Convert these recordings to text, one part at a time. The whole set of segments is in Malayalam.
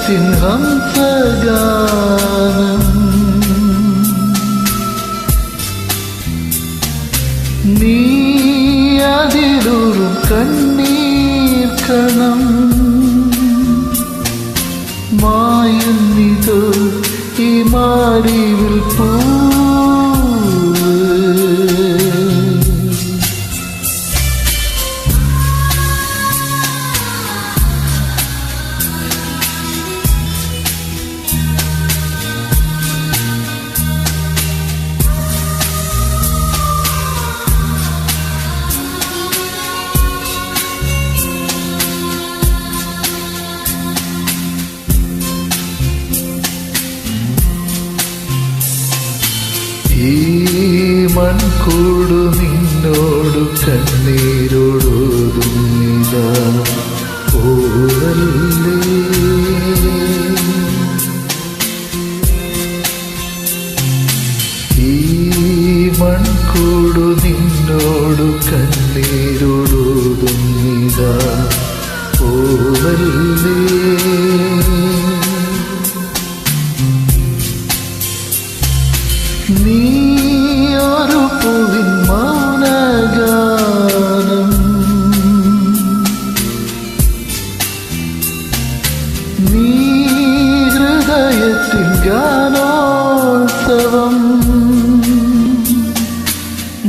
ഹൃദയത്തിൻ ഹംസഗാനം നീ അതിലൂറും കണ്ണീർ കണം മായുന്നിതോ ഈ മാറിവിൽ പൂ ഈ മൺകൂടു നിന്നോടു കണ്ണീരോടോതുന്നിതാ പോവല്ലേ ഈ മൺകൂടു നിന്നോടു കണ്ണീരോടോതുന്നിതാ പോവല്ലേ നീ ഒരു പൂവിൻ മൗനഗാനം നീ ഹൃദയത്തിൻ ഗാനോത്സവം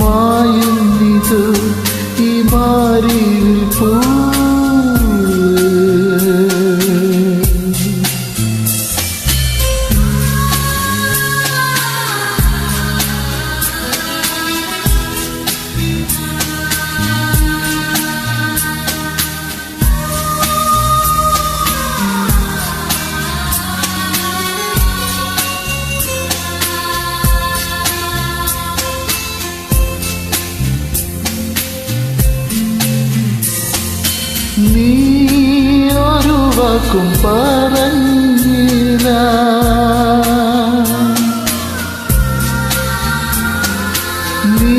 മായുന്നിതു ഈ മാറിയിൽ പൂ നീ ഒരു വാക്കും പറഞ്ഞില്ല നീ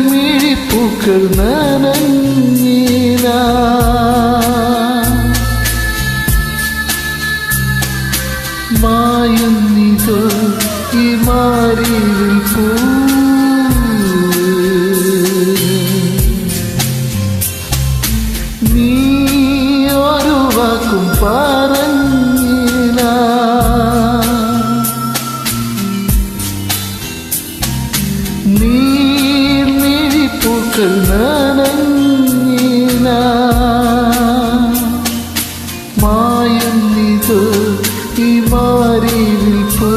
മിഴിപ്പൂക്കൾ നനഞ്ഞില്ല മായുന്നിതോ ഈ മാറിവിൽ പൂ നീ ഒരു വാക്കും പറഞ്ഞില്ല നീർമിഴിപ്പൂക്കൾ നനഞ്ഞില്ല മായുന്നിതോ ഈ മാറിവിൽ പൂ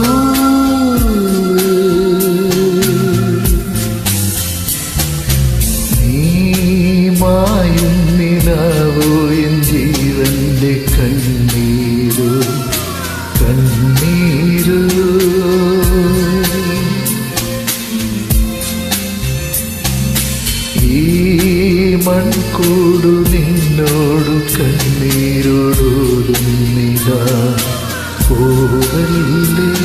മായുന്നിലാവോ എൻ ജീവന്റെ കണ്ണീരു കണ്ണീരു ഈ മൺകൂടു നിന്നോടു കണ്ണീരോടോടുന്നിതാ പോവല്ലേ